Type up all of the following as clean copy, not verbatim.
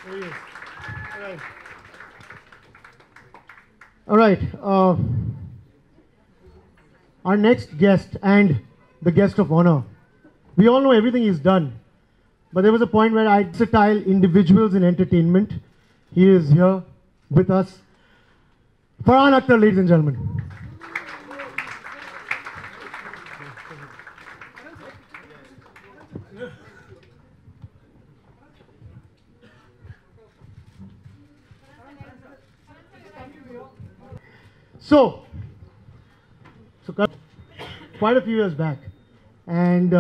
There he is. All right. All right. Our next guest and the guest of honor. We all know everything he's done, but there was a point where I versatile individuals in entertainment. He is here with us. Farhan Akhtar, ladies and gentlemen. So quite a few years back, and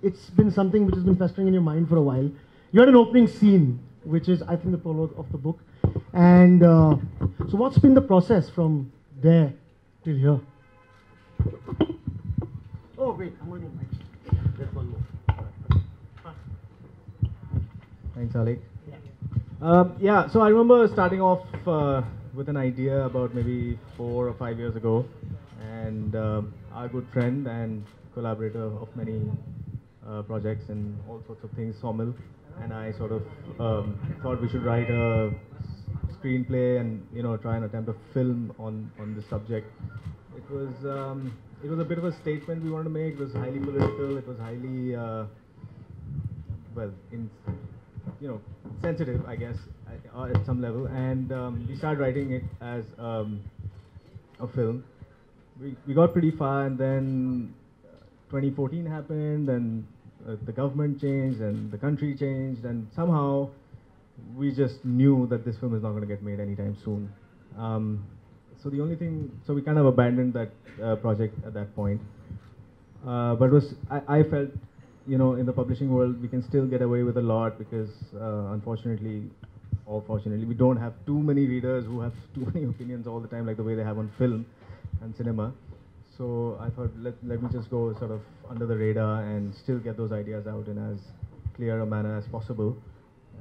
it's been something which has been festering in your mind for a while. You had an opening scene, which is, I think, the prologue of the book. And so what's been the process from there till here? Oh, wait, I'm going to get next. There's one more. Thanks, Alec. Yeah, so I remember starting off with an idea about maybe 4 or 5 years ago, and our good friend and collaborator of many projects and all sorts of things, Somil, and I sort of thought we should write a screenplay and try and attempt a film on this subject. It was a bit of a statement we wanted to make. It was highly political. It was highly sensitive, I guess, at some level. And we started writing it as a film. We got pretty far, and then 2014 happened, and the government changed, and the country changed, and somehow we just knew that this film is not going to get made anytime soon. So we kind of abandoned that project at that point. But I felt, in the publishing world, we can still get away with a lot because, unfortunately, or fortunately, we don't have too many readers who have too many opinions all the time, like the way they have on film and cinema. So I thought, let me just go sort of under the radar and still get those ideas out in as clear a manner as possible.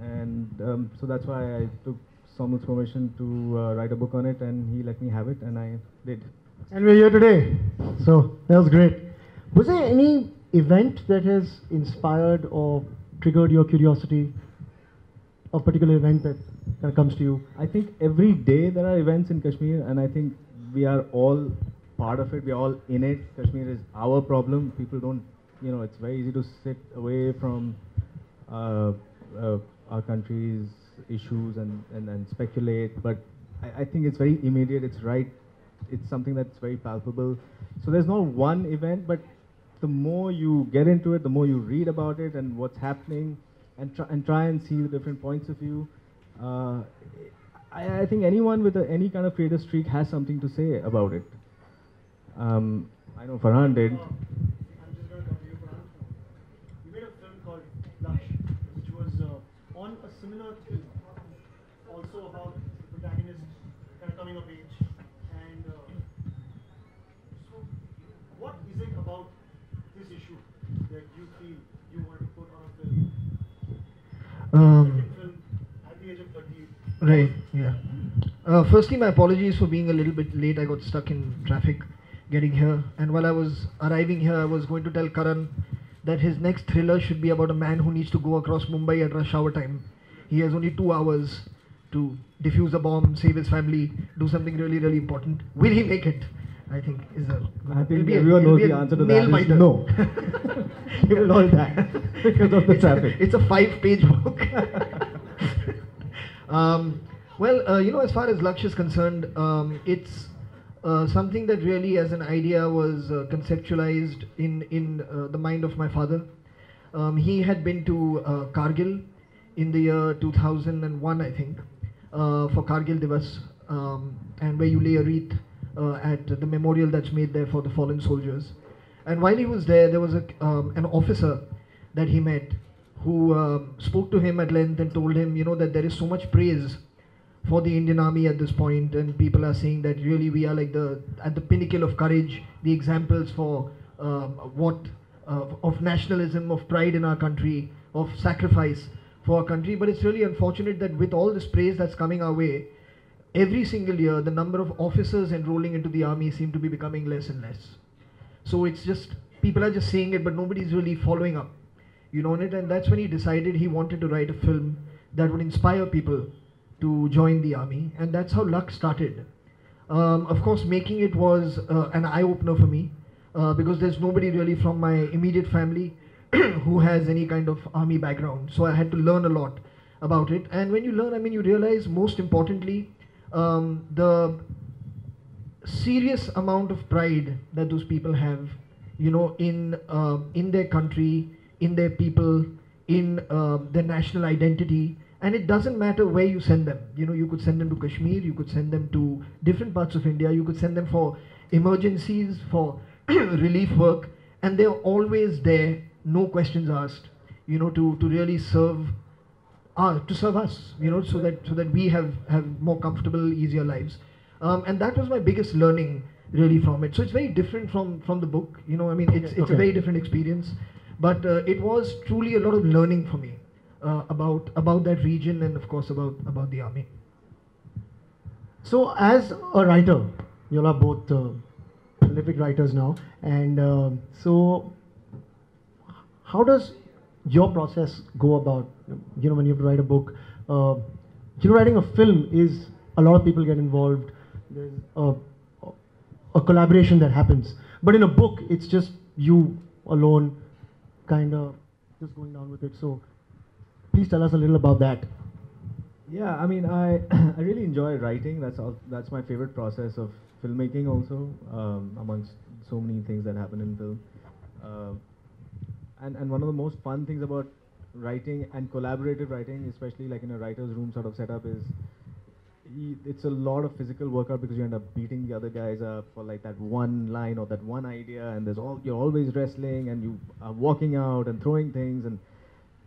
And so that's why I took Somil's permission to write a book on it, and he let me have it, and I did. And we're here today, so that was great. Was there any event that has inspired or triggered your curiosity? A particular event that comes to you? I think every day there are events in Kashmir, and I think we are all part of it. We are all in it. Kashmir is our problem. People don't, it's very easy to sit away from our country's issues and speculate, but I think it's very immediate. It's right. It's something that's very palpable. So there's no one event, but the more you get into it, the more you read about it and what's happening, and try and see the different points of view. I think anyone with any kind of creative streak has something to say about it. I know Farhan did. I'm just going to come to you, Farhan. You made a film called Lush, which was on a similar film, also about the protagonist kind of coming of age. And so, what is it about this issue that you feel you want to put on a film? Second film at the age of 30. Right, yeah. Firstly, my apologies for being a little bit late. I got stuck in traffic getting here. And while I was arriving here, I was going to tell Karan that his next thriller should be about a man who needs to go across Mumbai at rush hour time. He has only 2 hours to defuse a bomb, save his family, do something really, really important. Will he make it? I think is a. I think everyone knows the answer to that is no. He will not die because of the traffic. It's a 5-page book. As far as Laksh is concerned, it's something that really, as an idea, was conceptualized in the mind of my father. He had been to Kargil in the year 2001, I think, for Kargil Divas, and where you lay a wreath at the memorial that's made there for the fallen soldiers. And while he was there was an officer that he met who spoke to him at length and told him, that there is so much praise for the Indian Army at this point, and people are saying that really we are like at the pinnacle of courage, the examples for of nationalism, of pride in our country, of sacrifice for our country. But it's really unfortunate that with all this praise that's coming our way, every single year the number of officers enrolling into the army seem to be becoming less and less. So it's just, people are just saying it, but nobody's really following up, on it. And that's when he decided he wanted to write a film that would inspire people to join the army, and that's how luck started. Of course, making it was an eye-opener for me, because there's nobody really from my immediate family who has any kind of army background. So I had to learn a lot about it. And when you learn, I mean, you realize, most importantly, the serious amount of pride that those people have, you know, in their country, in their people, in their national identity. And it doesn't matter where you send them. You know, you could send them to Kashmir, you could send them to different parts of India, you could send them for emergencies, for relief work, and they're always there, no questions asked, you know, to really serve us, you know, so that we have more comfortable, easier lives. And that was my biggest learning really from it. So it's very different from the book, you know, I mean, it's a very different experience, but it was truly a lot of learning for me about that region, and of course about the army. So as a writer, you are both prolific writers now, and so how does your process go about, you know, when you have to write a book? You know, writing a film is, a lot of people get involved, there's a collaboration that happens, but in a book it's just you alone, kind of just going down with it. So please tell us a little about that. Yeah, I mean, I really enjoy writing. That's my favorite process of filmmaking also, amongst so many things that happen in film. And one of the most fun things about writing and collaborative writing, especially like in a writer's room sort of setup, is it's a lot of physical workout, because you end up beating the other guys up for like that one line or that one idea, and you're always wrestling, and you are walking out and throwing things and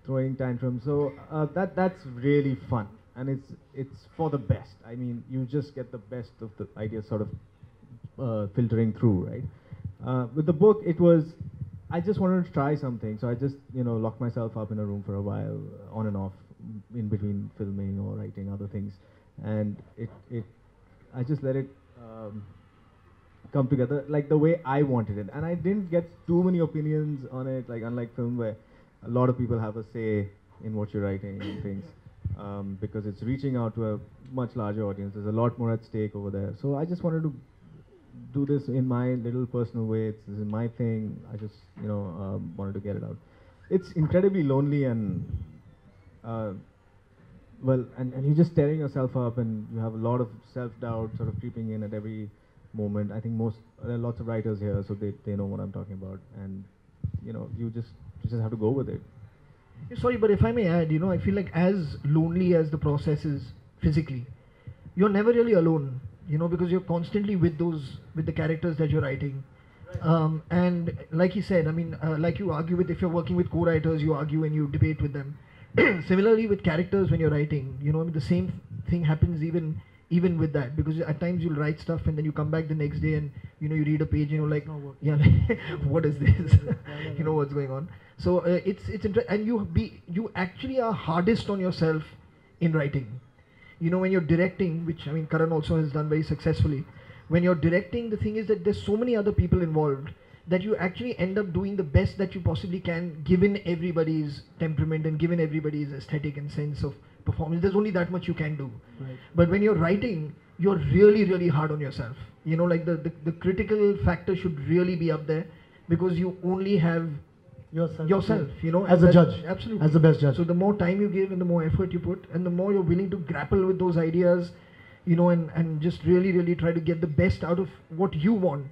throwing tantrums. So that's really fun, and it's for the best. I mean, you just get the best of the ideas sort of filtering through, right? With the book, it was, I just wanted to try something, so I just, you know, locked myself up in a room for a while, on and off, in between filming or writing other things, and I just let it come together like the way I wanted it, and I didn't get too many opinions on it, like unlike film where a lot of people have a say in what you're writing and things, because it's reaching out to a much larger audience. There's a lot more at stake over there. So I just wanted to do this in my little personal way. This is my thing. I just, you know, wanted to get it out. It's incredibly lonely, and well, and you're just tearing yourself up, and you have a lot of self-doubt sort of creeping in at every moment. I think there are lots of writers here, so they know what I'm talking about, and you know, you just have to go with it. Sorry, but if I may add, you know, I feel like as lonely as the process is physically, you're never really alone, you know, because you're constantly with the characters that you're writing. And like he said, I mean, like you argue with, if you're working with co-writers, you argue and you debate with them. Similarly with characters when you're writing, you know, I mean, the same thing happens even with that, because at times you'll write stuff and then you come back the next day and, you know, you read a page and you're like, yeah, what is this? You know what's going on. So it's interesting, and you actually are hardest on yourself in writing. You know, when you're directing, which I mean Karan also has done very successfully, when you're directing, the thing is that there's so many other people involved that you actually end up doing the best that you possibly can, given everybody's temperament and given everybody's aesthetic and sense of performance. There's only that much you can do. Right. But when you're writing, you're really, really hard on yourself. You know, like the critical factor should really be up there, because you only have yourself, you know, as a judge, absolutely, as the best judge. So the more time you give and the more effort you put, and the more you're willing to grapple with those ideas, you know, and just really, really try to get the best out of what you want.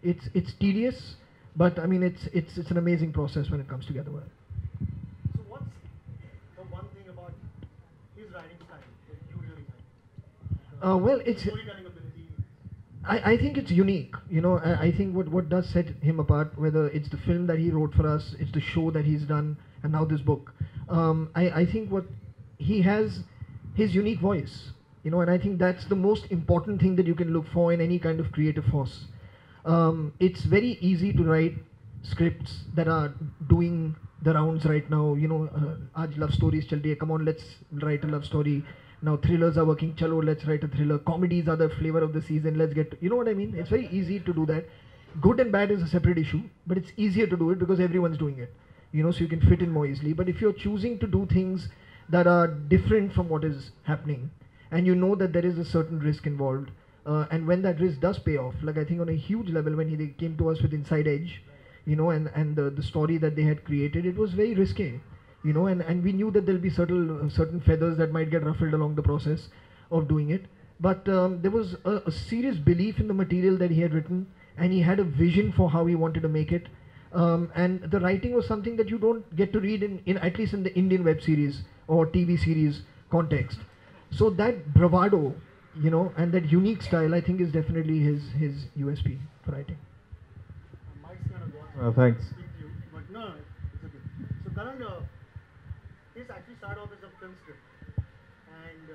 It's tedious, but I mean it's an amazing process when it comes together well. So what's the one thing about his writing style that you really like? Well, it's Storytelling ability. I think it's unique. You know, I think what does set him apart, whether it's the film that he wrote for us, it's the show that he's done, and now this book. I think what he has, his unique voice. You know, and I think that's the most important thing that you can look for in any kind of creative force. It's very easy to write scripts that are doing the rounds right now. You know, aaj love stories chal rahi hai, come on, let's write a love story. Now thrillers are working, chalo, let's write a thriller. Comedies are the flavor of the season, let's get, you know what I mean? It's very easy to do that. Good and bad is a separate issue, but it's easier to do it because everyone's doing it. You know, so you can fit in more easily. But if you're choosing to do things that are different from what is happening, and you know that there is a certain risk involved. And when that risk does pay off, like I think on a huge level, when they came to us with Inside Edge, and the story that they had created, it was very risky, and we knew that there'll be certain feathers that might get ruffled along the process of doing it. But there was a serious belief in the material that he had written, and he had a vision for how he wanted to make it. And the writing was something that you don't get to read in at least in the Indian web series or TV series context. So that bravado, and that unique style, I think, is definitely his USP for writing. Mike's kind of gone. Thanks. Speak to you, but no, it's okay. So Karan, this actually started off as a film script, and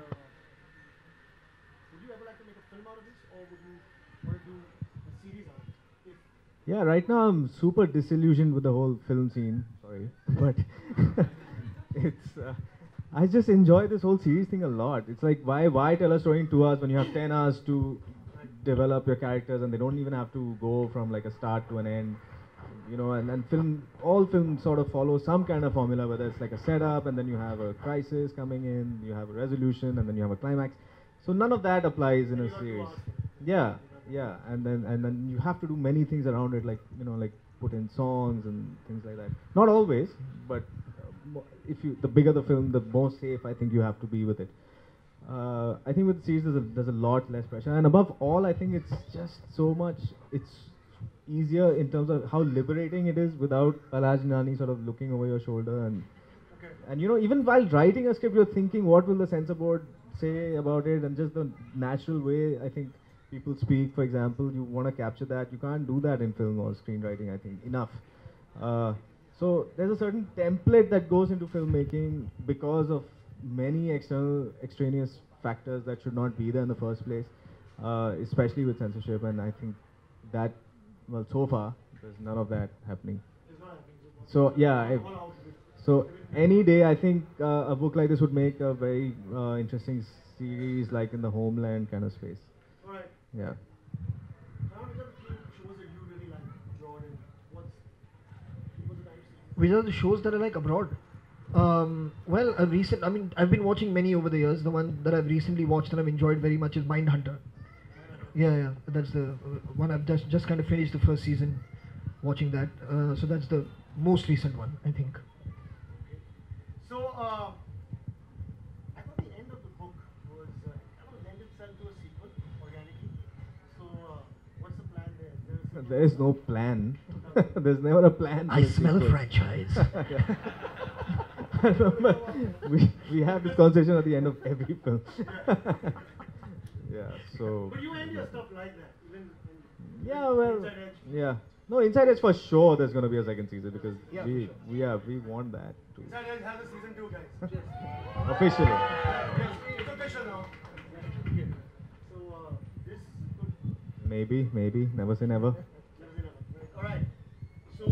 would you ever like to make a film out of this, or would you want to do a series out of it? Yeah, right now I'm super disillusioned with the whole film scene. Sorry, but it's. I just enjoy this whole series thing a lot. It's like, why tell a story in 2 hours when you have 10 hours to develop your characters, and they don't even have to go from like a start to an end, and all film sort of follows some kind of formula, whether it's like a setup, and then you have a crisis coming in, you have a resolution, and then you have a climax. So none of that applies in a series. Yeah, and then you have to do many things around it, like put in songs and things like that. Not always, but the bigger the film, the more safe I think you have to be with it. I think with the series there's a lot less pressure, and above all, I think it's just so much. It's easier in terms of how liberating it is without Alaj Nani sort of looking over your shoulder, and even while writing a script, you're thinking, what will the censor board say about it, and just the natural way I think people speak, for example, you want to capture that. You can't do that in film or screenwriting, I think, enough. So there's a certain template that goes into filmmaking because of many extraneous factors that should not be there in the first place, especially with censorship. And I think that, well, so far, there's none of that happening. So yeah, so any day I think a book like this would make a very interesting series, like in the Homeland kind of space. All right. Yeah. Which are the shows that I like abroad? Well, I've been watching many over the years. The one that I've recently watched and I've enjoyed very much is Mindhunter. Yeah, that's the one. I've just kind of finished the first season watching that. So that's the most recent one, I think. So, I thought the end of the book was kind of lend itself to a sequel organically. So, what's the plan there? There is no plan. There's never a plan. I smell a franchise. I remember we have this conversation at the end of every film. Yeah, so. But you end your stuff like that, even in yeah, well, Inside Edge. yeah. No, Inside Edge for sure. There's going to be a second season because Yeah, we want that too. Inside Edge has a season 2, guys. Officially. Yes, it's official now. So, this could. Maybe. Never say never. All right. So,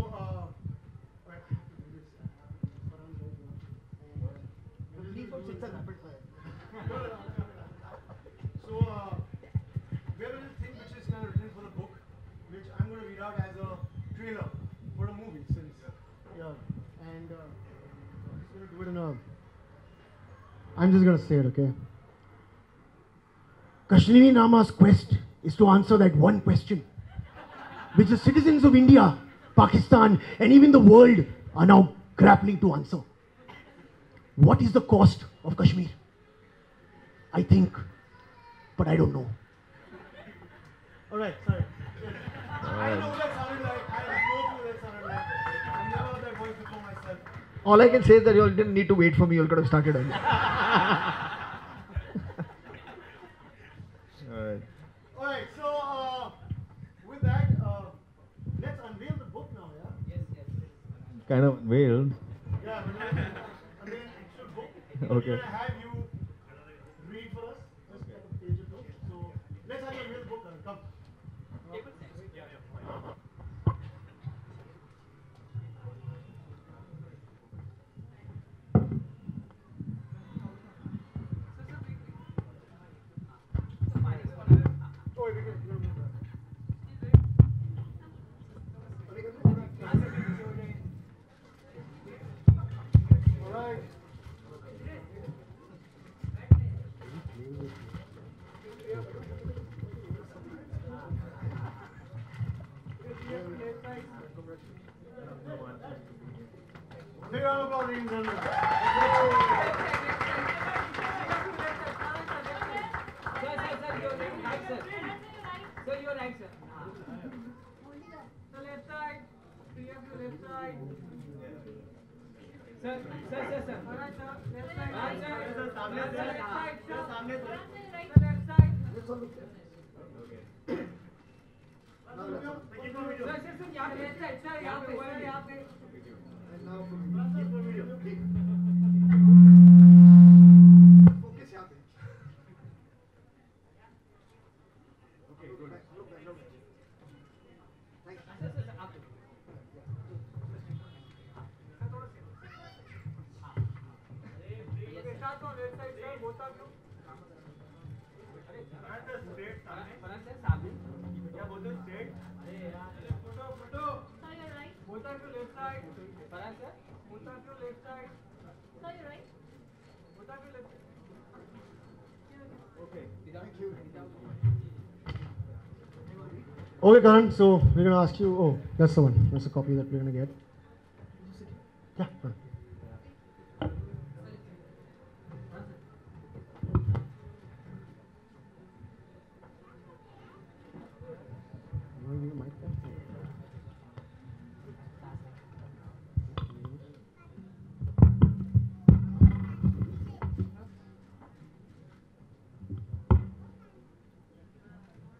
So, we have a little thing which is kind of written for the book, which I'm going to read out as a trailer for a movie. And I'm just going to do it in a. I'm just going to say it, okay? Kashmir Nama's quest is to answer that one question, which the citizens of India, Pakistan, and even the world are now grappling to answer. What is the cost of Kashmir? I think, but I don't know. All right, sorry. I know what that sounded like. I know what that sounded like. I never heard that voice before myself. All I can say is that you all didn't need to wait for me. You all could have started early. Alright. All right, so with that, let's unveil the book now, yeah? Yes. Kind of veiled. Yeah, unveil actual book. Okay. We're going to have you read for us, just like a page or two. So let's have you unveil the book now. Come. All right. Big round of applause, ladies and gentlemen. Sir, your right, sir. The left side. Three of you left side. Sir. Alright, sir. Left side. Right side. Left side, sir. The left side. Sir, यहाँ पे left side, sir, यहाँ पे. And now keep the video. Focus यहाँ पे. Okay, good. Look back. Thanks. Sir, आप. Start from left side, sir. Both of you. Farhan sir, सामने. क्या बोलते हैं straight? Photo. Sir, you're right. Both of you left side. Farhan sir. Both of you left side. Sir, you're right. Both of you left side. Okay. Thank you. Okay, Karan, so we're going to ask you, oh, that's the one. That's the copy that we're going to get. Yeah, fine.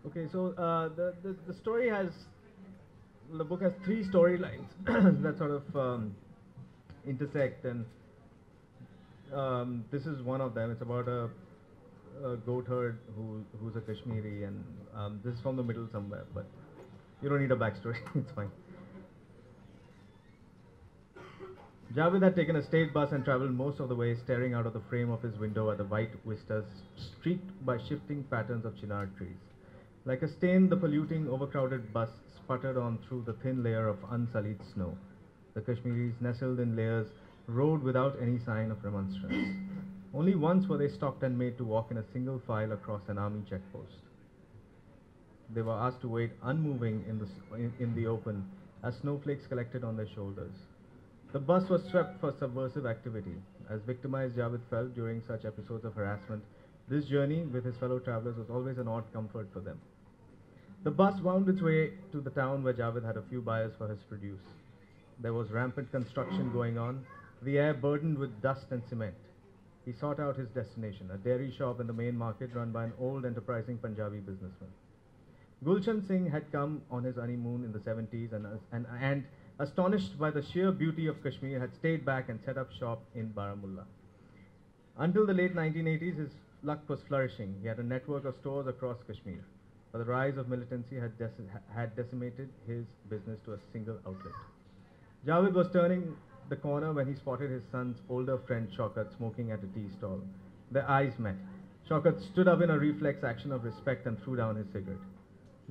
Okay, so the story has, the book has three storylines that sort of intersect, and this is one of them. It's about a goat herd who's a Kashmiri, and this is from the middle somewhere, but you don't need a backstory. It's fine. Javed had taken a state bus and traveled most of the way, staring out of the frame of his window at the white vistas streaked by shifting patterns of chinar trees. Like a stain, the polluting, overcrowded bus sputtered on through the thin layer of unsullied snow. The Kashmiris, nestled in layers, rode without any sign of remonstrance. Only once were they stopped and made to walk in a single file across an army checkpost. They were asked to wait unmoving in the open as snowflakes collected on their shoulders. The bus was swept for subversive activity. As victimized Javed felt during such episodes of harassment, this journey with his fellow travelers was always an odd comfort for them. The bus wound its way to the town where Javed had a few buyers for his produce. There was rampant construction going on, the air burdened with dust and cement. He sought out his destination, a dairy shop in the main market run by an old enterprising Punjabi businessman. Gulshan Singh had come on his honeymoon in the 70s and astonished by the sheer beauty of Kashmir, had stayed back and set up shop in Baramulla. Until the late 1980s, his luck was flourishing. He had a network of stores across Kashmir, but the rise of militancy had decimated his business to a single outlet. Javed was turning the corner when he spotted his son's older friend Shaukat smoking at a tea stall. Their eyes met. Shaukat stood up in a reflex action of respect and threw down his cigarette.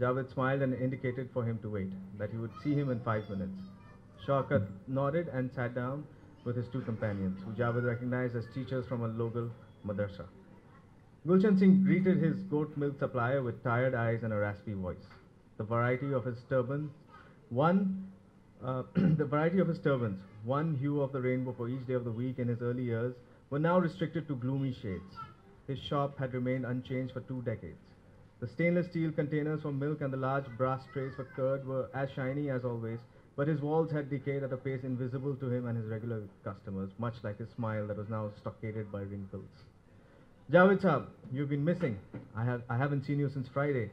Javed smiled and indicated for him to wait, that he would see him in 5 minutes. Shaukat nodded and sat down with his two companions, who Javed recognized as teachers from a local madrasa. Gulshan Singh greeted his goat milk supplier with tired eyes and a raspy voice. The variety of his turbans, one hue of the rainbow for each day of the week in his early years, were now restricted to gloomy shades. His shop had remained unchanged for 2 decades. The stainless steel containers for milk and the large brass trays for curd were as shiny as always, but his walls had decayed at a pace invisible to him and his regular customers, much like his smile that was now stockaded by wrinkles. Javed Saab, you've been missing. I haven't seen you since Friday.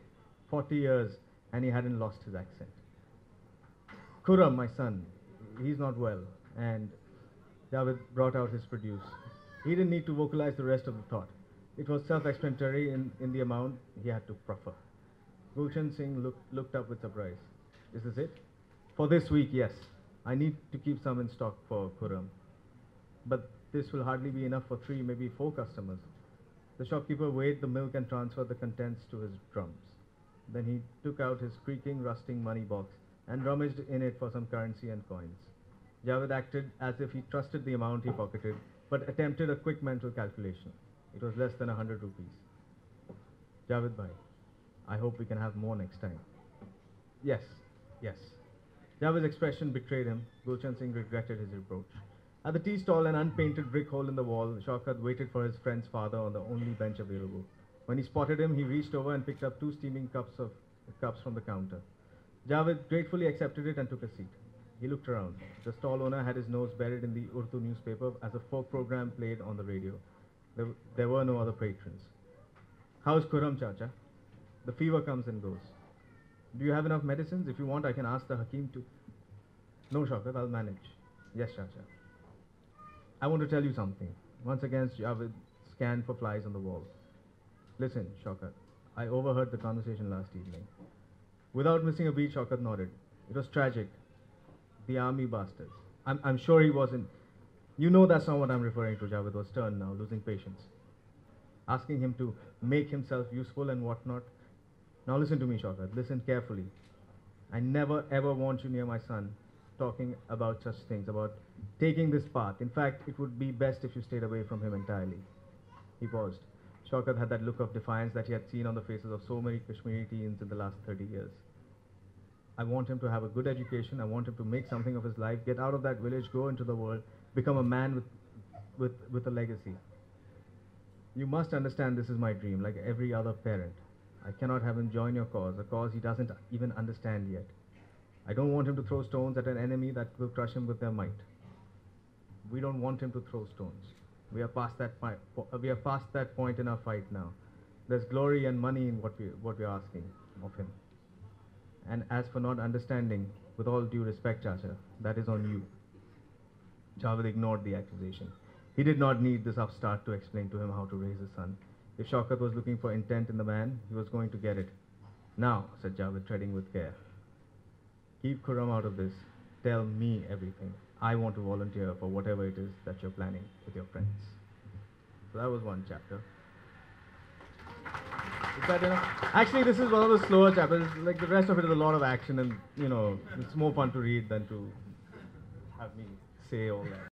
40 years, and he hadn't lost his accent. Khurram, my son, he's not well, and Javed brought out his produce. He didn't need to vocalize the rest of the thought. It was self-explanatory in the amount he had to proffer. Gulshan Singh looked up with surprise. Is this it? For this week, yes. I need to keep some in stock for Khurram. But this will hardly be enough for 3, maybe 4 customers. The shopkeeper weighed the milk and transferred the contents to his drums. Then he took out his creaking, rusting money box and rummaged in it for some currency and coins. Javed acted as if he trusted the amount he pocketed, but attempted a quick mental calculation. It was less than 100 rupees. Javed bhai, I hope we can have more next time. Yes. Javed's expression betrayed him. Gulshan Singh regretted his reproach. At the tea stall, an unpainted brick hole in the wall, Shaukat waited for his friend's father on the only bench available. When he spotted him, he reached over and picked up 2 steaming cups from the counter. Javed gratefully accepted it and took a seat. He looked around. The stall owner had his nose buried in the Urdu newspaper as a folk program played on the radio. There were no other patrons. How's Khurram, Chacha? The fever comes and goes. Do you have enough medicines? If you want, I can ask the Hakim to... No, Shaukat, I'll manage. Yes, Chacha. I want to tell you something. Once again, Javed scanned for flies on the wall. Listen, Shaukat, I overheard the conversation last evening. Without missing a beat, Shaukat nodded. It was tragic. The army bastards. I'm sure he wasn't... You know that's not what I'm referring to. Javed was stern now, losing patience. Asking him to make himself useful and whatnot. Now listen to me, Shaukat. Listen carefully. I never ever want you near my son talking about such things, about taking this path. In fact, it would be best if you stayed away from him entirely. He paused. Shaukat had that look of defiance that he had seen on the faces of so many Kashmiri teens in the last 30 years. I want him to have a good education. I want him to make something of his life, get out of that village, go into the world, become a man with a legacy. You must understand this is my dream, like every other parent. I cannot have him join your cause, a cause he doesn't even understand yet. I don't want him to throw stones at an enemy that will crush him with their might. We don't want him to throw stones. We are past that point in our fight now. There's glory and money in what we're asking of him. And as for not understanding, with all due respect, Chacha, that is on you. Javed ignored the accusation. He did not need this upstart to explain to him how to raise his son. If Shaukat was looking for intent in the man, he was going to get it. Now, said Javed, treading with care. Keep Khurram out of this. Tell me everything. I want to volunteer for whatever it is that you're planning with your friends. So that was one chapter. Is that enough? Actually, this is one of the slower chapters. Like the rest of it is a lot of action and, it's more fun to read than to have me say all that.